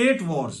8 wars।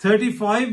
35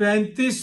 35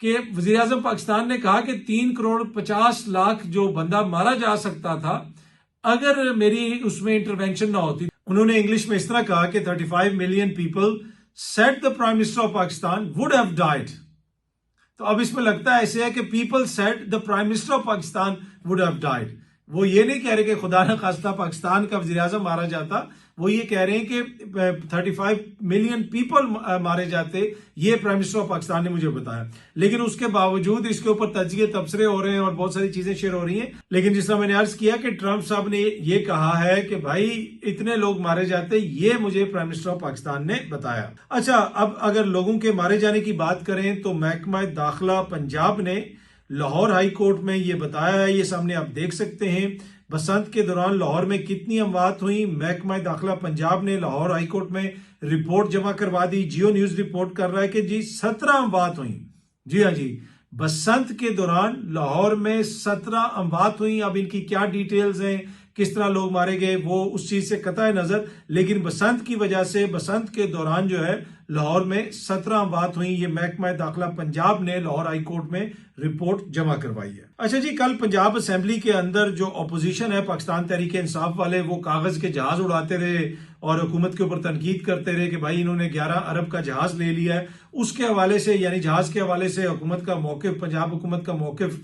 کہ وزیر اعظم پاکستان نے کہا کہ 3 کروڑ 50 لاکھ جو بندہ مارا جا سکتا تھا اگر میری اس میں انٹروینشن نہ ہوتی. انہوں نے انگلش میں اس طرح کہا کہ 35 million people said the Prime Minister of Pakistan would have died. تو اب اس میں لگتا ہے ایسے ہے کہ people said the Prime Minister of Pakistan would have died. وہ یہ نہیں کہہ رہے کہ خدا نہ خواستہ پاکستان کا وزیر اعظم مارا جاتا، وہ یہ کہہ رہے ہیں کہ 35 ملین پیپل مارے جاتے، یہ پرائم منسٹر آف پاکستان نے مجھے بتایا. لیکن اس کے باوجود اس کے اوپر تجزیے تبصرے ہو رہے ہیں اور بہت ساری چیزیں شیئر ہو رہی ہیں. لیکن جس طرح میں نے عرض کیا کہ ٹرمپ صاحب نے یہ کہا ہے کہ بھائی اتنے لوگ مارے جاتے، یہ مجھے پرائم منسٹر آف پاکستان نے بتایا. اچھا، اب اگر لوگوں کے مارے جانے کی بات کریں تو محکمہ داخلہ پنجاب نے لاہور ہائی کورٹ میں یہ بتایا ہے، یہ سامنے آپ دیکھ سکتے ہیں. بسنت کے دوران لاہور میں کتنی اموات ہوئی، محکمہ داخلہ پنجاب نے لاہور ہائی کورٹ میں رپورٹ جمع کروا دی. جیو نیوز رپورٹ کر رہا ہے کہ جی 17 اموات ہوئیں. جی ہاں جی، بسنت کے دوران لاہور میں 17 اموات ہوئیں. اب ان کی کیا ڈیٹیلز ہیں، کس طرح لوگ مارے گئے، وہ اس چیز سے قطع نظر، لیکن بسنت کی وجہ سے بسنت کے دوران جو ہے لاہور میں 17 اموات ہوئیں. یہ محکمہ داخلہ پنجاب نے لاہور ہائی کورٹ میں رپورٹ جمع کروائی ہے. اچھا جی، کل پنجاب اسمبلی کے اندر جو اپوزیشن ہے پاکستان تحریک انصاف والے، وہ کاغذ کے جہاز اڑاتے رہے اور حکومت کے اوپر تنقید کرتے رہے کہ بھائی انہوں نے 11 ارب کا جہاز لے لیا ہے. اس کے حوالے سے، یعنی جہاز کے حوالے سے حکومت کا موقف، پنجاب حکومت کا موقف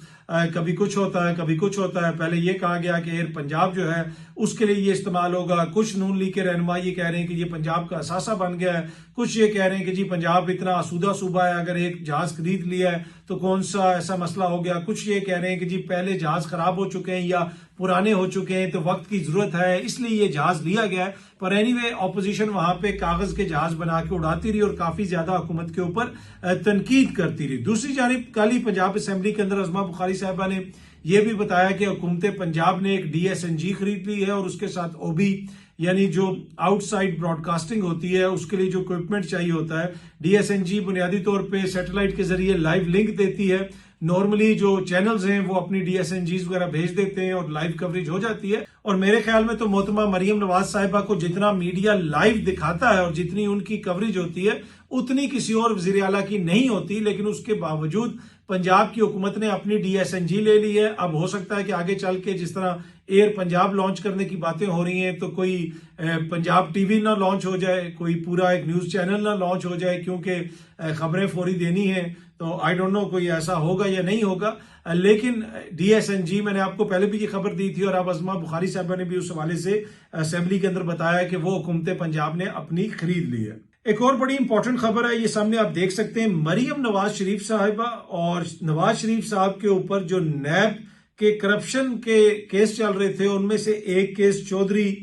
کبھی کچھ ہوتا ہے کبھی کچھ ہوتا ہے. پہلے یہ کہا گیا کہ ایئر پنجاب جو ہے اس کے لیے یہ استعمال ہوگا. کچھ نون لیگ کے رہنما یہ کہہ رہے ہیں کہ یہ پنجاب کا اثاثہ بن گیا ہے. کچھ یہ کہہ رہے ہیں کہ جی پنجاب اتنا آسودہ صوبہ ہے، اگر ایک جہاز خرید لیا ہے تو کون سا ایسا مسئلہ ہو گیا. کچھ یہ کہہ رہے ہیں کہ جی پہلے جہاز خراب ہو چکے ہیں یا پرانے ہو چکے ہیں تو وقت کی ضرورت ہے اس لیے یہ جہاز لیا گیا ہے. پر اینی وے اپوزیشن وہاں پہ کاغذ کے جہاز بنا کے اڑاتی رہی اور کافی زیادہ حکومت کے اوپر تنقید کرتی رہی. دوسری جانب کل ہی پنجاب اسمبلی کے اندر عظمیٰ بخاری صاحبہ نے یہ بھی بتایا کہ حکومت پنجاب نے ایک DSNG خرید لی ہے اور اس کے ساتھ OB یعنی جو آؤٹ سائڈ براڈ کاسٹنگ ہوتی ہے اس کے لیے جو اکوپمنٹ چاہیے ہوتا ہے. DSNG بنیادی طور پہ سیٹلائٹ کے ذریعے لائیو لنک دیتی ہے. نارملی جو چینلز ہیں وہ اپنی DSNGs وغیرہ بھیج دیتے ہیں اور لائیو کوریج ہو جاتی ہے. اور میرے خیال میں تو محترمہ مریم نواز صاحبہ کو جتنا میڈیا لائیو دکھاتا ہے اور جتنی ان کی کوریج ہوتی ہے اتنی کسی اور وزیر اعلیٰ کی نہیں ہوتی. لیکن اس کے باوجود پنجاب کی حکومت نے اپنی DSNG لے لی ہے. اب ہو سکتا ہے کہ آگے چل کے جس طرح ایئر پنجاب لانچ کرنے کی باتیں ہو رہی ہیں تو کوئی پنجاب ٹی وی نہ لانچ ہو جائے، کوئی پورا ایک نیوز چینل نہ لانچ ہو جائے، کیونکہ خبریں فوری دینی ہیں. تو آئی ڈونٹ نو کوئی ایسا ہوگا یا نہیں ہوگا. لیکن DSNG میں نے آپ کو پہلے بھی یہ خبر دی تھی اور اب عظمیٰ بخاری صاحبہ نے بھی اس حوالے سے اسمبلی کے اندر بتایا کہ وہ حکومت پنجاب نے اپنی خرید لی ہے. ایک اور بڑی امپورٹنٹ خبر ہے، یہ سامنے آپ دیکھ سکتے ہیں. مریم نواز شریف صاحبہ اور نواز شریف صاحب کے اوپر جو نیب کے کرپشن کے کیس چل رہے تھے ان میں سے ایک کیس چودھری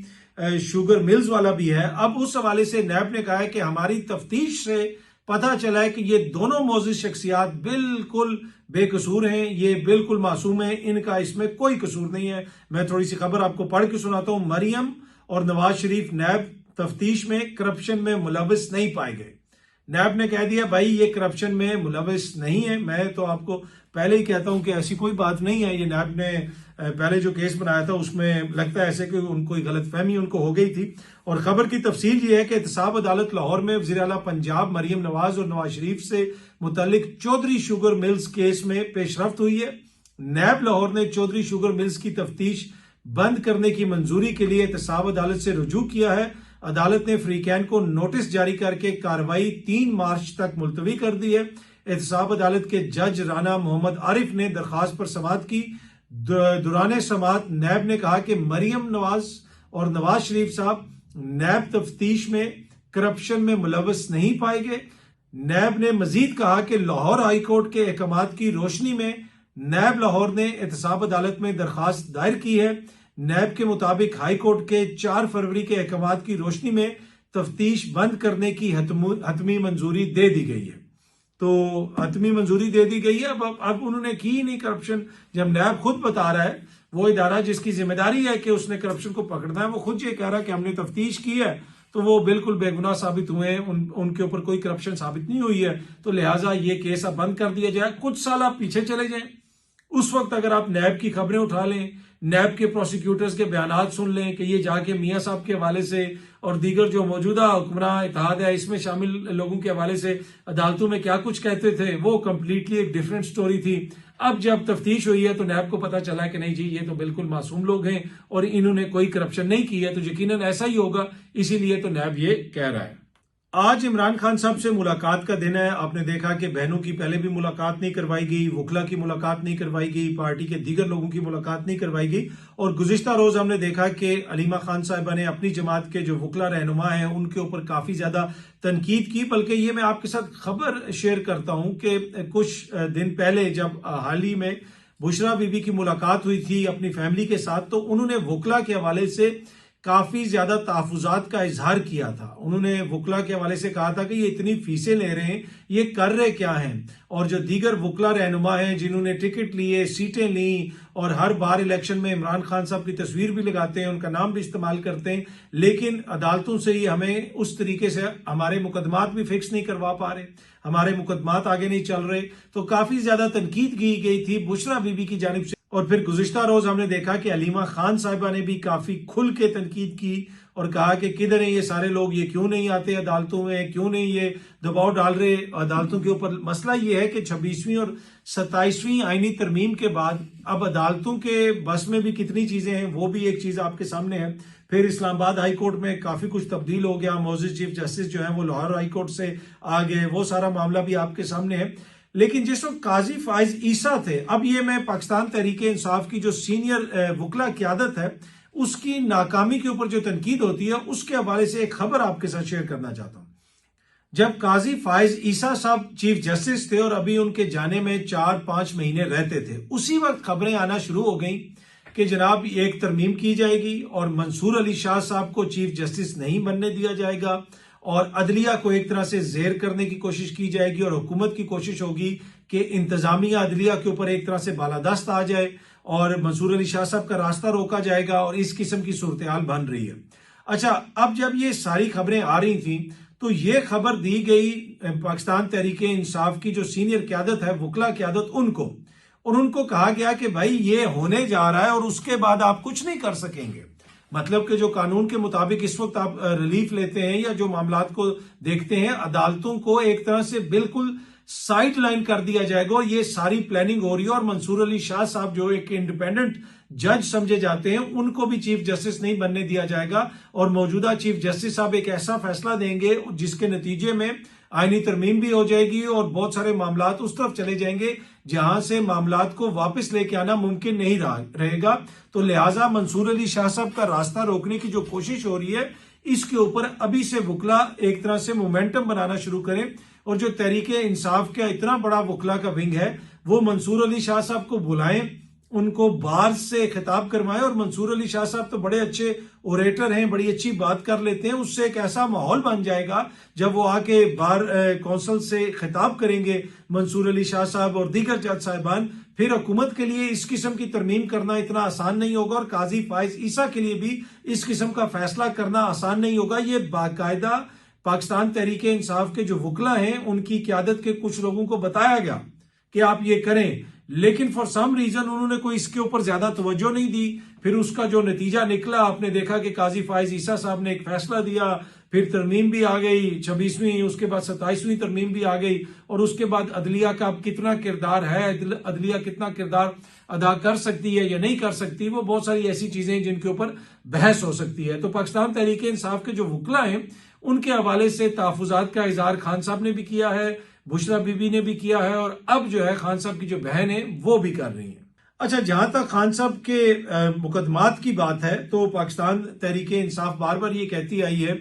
شوگر ملز والا بھی ہے. اب اس حوالے سے نیب نے کہا ہے کہ ہماری تفتیش سے پتہ چلا ہے کہ یہ دونوں معزز شخصیات بالکل بے قصور ہیں، یہ بالکل معصوم ہیں، ان کا اس میں کوئی قصور نہیں ہے. میں تھوڑی سی خبر آپ کو پڑھ کے سناتا ہوں. مریم اور نواز شریف نیب تفتیش میں کرپشن میں ملوث نہیں پائے گئے. نیب نے کہہ دیا بھائی یہ کرپشن میں ملوث نہیں ہے. میں تو آپ کو پہلے ہی کہتا ہوں کہ ایسی کوئی بات نہیں ہے. یہ نیب نے پہلے جو کیس بنایا تھا اس میں لگتا ہے ایسے کہ ان کو غلط فہمی ان کو ہو گئی تھی. اور خبر کی تفصیل یہ ہے کہ احتساب عدالت لاہور میں وزیر اعلیٰ پنجاب مریم نواز اور نواز شریف سے متعلق چودھری شوگر ملز کیس میں پیش رفت ہوئی ہے. نیب لاہور نے چودھری شوگر ملز کی تفتیش بند کرنے کی منظوری کے لیے احتساب عدالت سے رجوع کیا ہے. عدالت نے فریقین کو نوٹس جاری کر کے کارروائی 3 مارچ تک ملتوی کر دی ہے. احتساب عدالت کے جج رانا محمد عارف نے درخواست پر سماعت کی. دوران سماعت نیب نے کہا کہ مریم نواز اور نواز شریف صاحب نیب تفتیش میں کرپشن میں ملوث نہیں پائے گئے. نیب نے مزید کہا کہ لاہور ہائی کورٹ کے احکامات کی روشنی میں نیب لاہور نے احتساب عدالت میں درخواست دائر کی ہے. نیب کے مطابق ہائی کورٹ کے 4 فروری کے احکامات کی روشنی میں تفتیش بند کرنے کی حتمی منظوری دے دی گئی ہے. تو حتمی منظوری دے دی گئی ہے. اب انہوں نے کی ہی نہیں کرپشن. جب نیب خود بتا رہا ہے، وہ ادارہ جس کی ذمہ داری ہے کہ اس نے کرپشن کو پکڑنا ہے، وہ خود یہ کہہ رہا ہے کہ ہم نے تفتیش کی ہے تو وہ بالکل بے گناہ ثابت ہوئے ہیں، ان کے اوپر کوئی کرپشن ثابت نہیں ہوئی ہے. تو لہٰذا یہ کیس اب بند کر دیا جائے. کچھ سال آپ پیچھے چلے جائیں، اس وقت اگر آپ نیب کی خبریں اٹھا لیں، نیب کے پروسیکیوٹرز کے بیانات سن لیں کہ یہ جا کے میاں صاحب کے حوالے سے اور دیگر جو موجودہ حکمراں اتحاد ہے اس میں شامل لوگوں کے حوالے سے عدالتوں میں کیا کچھ کہتے تھے، وہ کمپلیٹلی ایک ڈیفرنٹ سٹوری تھی۔ اب جب تفتیش ہوئی ہے تو نیب کو پتا چلا کہ نہیں جی یہ تو بالکل معصوم لوگ ہیں اور انہوں نے کوئی کرپشن نہیں کی ہے، تو یقیناً ایسا ہی ہوگا، اسی لیے تو نیب یہ کہہ رہا ہے۔ آج عمران خان صاحب سے ملاقات کا دن ہے۔ آپ نے دیکھا کہ بہنوں کی پہلے بھی ملاقات نہیں کروائی گئی، وکلا کی ملاقات نہیں کروائی گئی، پارٹی کے دیگر لوگوں کی ملاقات نہیں کروائی گئی، اور گزشتہ روز ہم نے دیکھا کہ علیمہ خان صاحبہ نے اپنی جماعت کے جو وکلا رہنما ہیں ان کے اوپر کافی زیادہ تنقید کی۔ بلکہ یہ میں آپ کے ساتھ خبر شیئر کرتا ہوں کہ کچھ دن پہلے جب حال ہی میں بشرا بی بی کی ملاقات ہوئی تھی اپنی فیملی کے ساتھ، تو انہوں نے وکلا کے حوالے سے کافی زیادہ تحفظات کا اظہار کیا تھا۔ انہوں نے وکلا کے حوالے سے کہا تھا کہ یہ اتنی فیسیں لے رہے ہیں، یہ کر رہے کیا ہیں، اور جو دیگر وکلا رہنما ہیں جنہوں نے ٹکٹ لیے، سیٹیں لیں اور ہر بار الیکشن میں عمران خان صاحب کی تصویر بھی لگاتے ہیں، ان کا نام بھی استعمال کرتے ہیں، لیکن عدالتوں سے ہی ہمیں اس طریقے سے ہمارے مقدمات بھی فکس نہیں کروا پا رہے، ہمارے مقدمات آگے نہیں چل رہے، تو کافی زیادہ تنقید کی گئی تھی بشرا بی بی کی جانب سے۔ اور پھر گزشتہ روز ہم نے دیکھا کہ علیمہ خان صاحبہ نے بھی کافی کھل کے تنقید کی اور کہا کہ کدھر ہیں یہ سارے لوگ، یہ کیوں نہیں آتے عدالتوں میں، کیوں نہیں یہ دباؤ ڈال رہے عدالتوں کے اوپر۔ مسئلہ یہ ہے کہ 26ویں اور 27ویں آئینی ترمیم کے بعد اب عدالتوں کے بس میں بھی کتنی چیزیں ہیں وہ بھی ایک چیز آپ کے سامنے ہے۔ پھر اسلام آباد ہائی کورٹ میں کافی کچھ تبدیل ہو گیا، معزز چیف جسٹس جو ہیں وہ لاہور ہائی کورٹ سے آ گئے، وہ سارا معاملہ بھی آپ کے سامنے ہے۔ لیکن جس وقت قاضی فائز عیسیٰ تھے، اب یہ میں پاکستان تحریک انصاف کی جو سینئر وکلا قیادت ہے اس کی ناکامی کے اوپر جو تنقید ہوتی ہے اس کے حوالے سے ایک خبر آپ کے ساتھ شیئر کرنا چاہتا ہوں۔ جب قاضی فائز عیسیٰ صاحب چیف جسٹس تھے اور ابھی ان کے جانے میں 4-5 مہینے رہتے تھے، اسی وقت خبریں آنا شروع ہو گئیں کہ جناب ایک ترمیم کی جائے گی اور منصور علی شاہ صاحب کو چیف جسٹس نہیں بننے دیا جائے گا، اور عدلیہ کو ایک طرح سے زیر کرنے کی کوشش کی جائے گی، اور حکومت کی کوشش ہوگی کہ انتظامیہ عدلیہ کے اوپر ایک طرح سے بالادست آ جائے اور منصور علی شاہ صاحب کا راستہ روکا جائے گا، اور اس قسم کی صورتحال بن رہی ہے۔ اچھا، اب جب یہ ساری خبریں آ رہی تھیں تو یہ خبر دی گئی پاکستان تحریک انصاف کی جو سینئر قیادت ہے، وکلا قیادت، ان کو، اور ان کو کہا گیا کہ بھائی یہ ہونے جا رہا ہے اور اس کے بعد آپ کچھ نہیں کر سکیں گے۔ مطلب کہ جو قانون کے مطابق اس وقت آپ ریلیف لیتے ہیں یا جو معاملات کو دیکھتے ہیں، عدالتوں کو ایک طرح سے بالکل سائٹ لائن کر دیا جائے گا، اور یہ ساری پلاننگ ہو رہی ہے، اور منصور علی شاہ صاحب جو ایک انڈیپینڈنٹ جج سمجھے جاتے ہیں ان کو بھی چیف جسٹس نہیں بننے دیا جائے گا، اور موجودہ چیف جسٹس صاحب ایک ایسا فیصلہ دیں گے جس کے نتیجے میں آئینی ترمیم بھی ہو جائے گی اور بہت سارے معاملات اس طرف چلے جائیں گے جہاں سے معاملات کو واپس لے کے آنا ممکن نہیں رہے گا۔ تو لہٰذا منصور علی شاہ صاحب کا راستہ روکنے کی جو کوشش ہو رہی ہے اس کے اوپر ابھی سے وکلا ایک طرح سے مومنٹم بنانا شروع کریں، اور جو تحریک انصاف کا اتنا بڑا وکلا کا ونگ ہے وہ منصور علی شاہ صاحب کو بلائیں، ان کو بار سے خطاب کروائیں، اور منصور علی شاہ صاحب تو بڑے اچھے اوریٹر ہیں، بڑی اچھی بات کر لیتے ہیں، اس سے ایک ایسا ماحول بن جائے گا جب وہ آ کے بار کونسل سے خطاب کریں گے منصور علی شاہ صاحب اور دیگر جج صاحبان، پھر حکومت کے لیے اس قسم کی ترمیم کرنا اتنا آسان نہیں ہوگا، اور قاضی فائز عیسیٰ کے لیے بھی اس قسم کا فیصلہ کرنا آسان نہیں ہوگا۔ یہ باقاعدہ پاکستان تحریک انصاف کے جو وکلا ہیں ان کی قیادت کے کچھ لوگوں کو بتایا گیا کہ آپ یہ کریں، لیکن فار سم ریزن انہوں نے کوئی اس کے اوپر زیادہ توجہ نہیں دی۔ پھر اس کا جو نتیجہ نکلا آپ نے دیکھا کہ قاضی فائز عیسیٰ صاحب نے ایک فیصلہ دیا، پھر ترمیم بھی آ گئی 26ویں، اس کے بعد 27ویں ترمیم بھی آ گئی، اور اس کے بعد عدلیہ کا اب کتنا کردار ہے، عدلیہ کتنا کردار ادا کر سکتی ہے یا نہیں کر سکتی، وہ بہت ساری ایسی چیزیں ہیں جن کے اوپر بحث ہو سکتی ہے۔ تو پاکستان تحریک انصاف کے جو وکلا ہیں ان کے حوالے سے تحفظات کا اظہار خان صاحب نے بھی کیا ہے، بشرا بی بی نے بھی کیا ہے، اور اب جو ہے خان صاحب کی جو بہن ہے وہ بھی کر رہی ہیں۔ اچھا، جہاں تک خان صاحب کے مقدمات کی بات ہے تو پاکستان تحریک انصاف بار بار یہ کہتی آئی ہے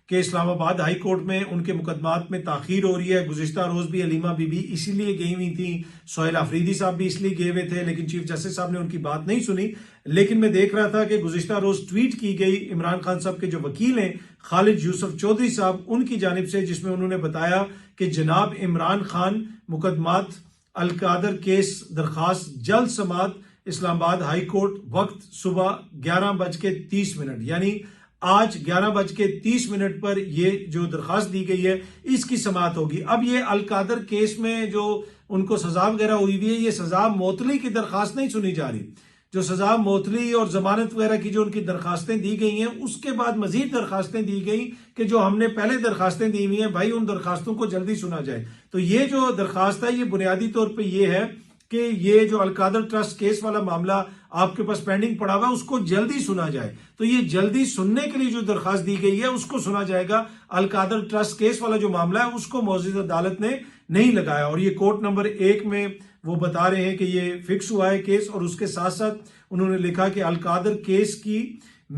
کہ اسلام آباد ہائی کورٹ میں ان کے مقدمات میں تاخیر ہو رہی ہے۔ گزشتہ روز بھی علیمہ بی بی اسی لیے گئی ہوئی تھیں، سہیل آفریدی صاحب بھی اس لیے گئے ہوئے تھے، لیکن چیف جسٹس صاحب نے ان کی بات نہیں سنی۔ لیکن میں دیکھ رہا تھا کہ گزشتہ روز ٹویٹ کی گئی عمران خان صاحب کے جو وکیل ہیں خالد یوسف چودھری صاحب، ان کی جانب سے، جس میں انہوں نے بتایا کہ جناب عمران خان مقدمات القادر کیس درخواست جلد سماعت اسلام آباد ہائی کورٹ، وقت صبح 11:30، یعنی آج 11:30 پر یہ جو درخواست دی گئی ہے اس کی سماعت ہوگی۔ اب یہ القادر کیس میں جو ان کو سزا وغیرہ ہوئی ہوئی ہے، یہ سزا معطلی کی درخواست نہیں سنی جا رہی۔ جو سزا معطلی اور ضمانت وغیرہ کی جو ان کی درخواستیں دی گئی ہیں، اس کے بعد مزید درخواستیں دی گئی کہ جو ہم نے پہلے درخواستیں دی ہوئی ہیں بھائی ان درخواستوں کو جلدی سنا جائے۔ تو یہ جو درخواست ہے یہ بنیادی طور پہ یہ ہے کہ یہ جو القادر ٹرسٹ کیس والا معاملہ آپ کے پاس پینڈنگ پڑا ہوا ہے اس کو جلدی سنا جائے۔ تو یہ جلدی سننے کے لیے جو درخواست دی گئی ہے اس کو سنا جائے گا۔ القادر ٹرسٹ کیس والا جو معاملہ ہے اس کو معزز عدالت نے نہیں لگایا، اور یہ کورٹ نمبر 1 میں وہ بتا رہے ہیں کہ یہ فکس ہوا ہے کیس، اور اس کے ساتھ ساتھ انہوں نے لکھا کہ القادر کیس کی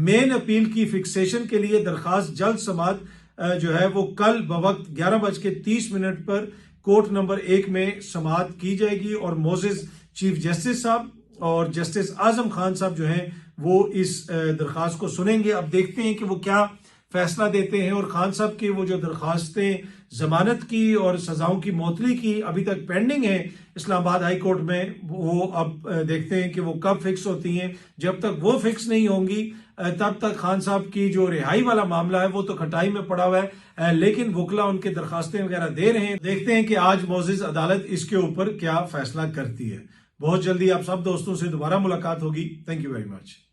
مین اپیل کی فکسیشن کے لیے درخواست جلد سماعت جو ہے وہ کل بوقت 11:30 پر کورٹ نمبر 1 میں سماعت کی جائے گی، اور معزز چیف جسٹس صاحب اور جسٹس اعظم خان صاحب جو ہیں وہ اس درخواست کو سنیں گے۔ اب دیکھتے ہیں کہ وہ کیا فیصلہ دیتے ہیں، اور خان صاحب کی وہ جو درخواستیں ضمانت کی اور سزاؤں کی معطلی کی ابھی تک پینڈنگ ہیں اسلام آباد ہائی کورٹ میں، وہ اب دیکھتے ہیں کہ وہ کب فکس ہوتی ہیں۔ جب تک وہ فکس نہیں ہوں گی تب تک خان صاحب کی جو رہائی والا معاملہ ہے وہ تو کھٹائی میں پڑا ہوا ہے، لیکن وکلا ان کے درخواستیں وغیرہ دے رہے ہیں۔ دیکھتے ہیں کہ آج معزز عدالت اس کے اوپر کیا فیصلہ کرتی ہے۔ بہت جلدی آپ سب دوستوں سے دوبارہ ملاقات ہوگی۔ Thank you very much.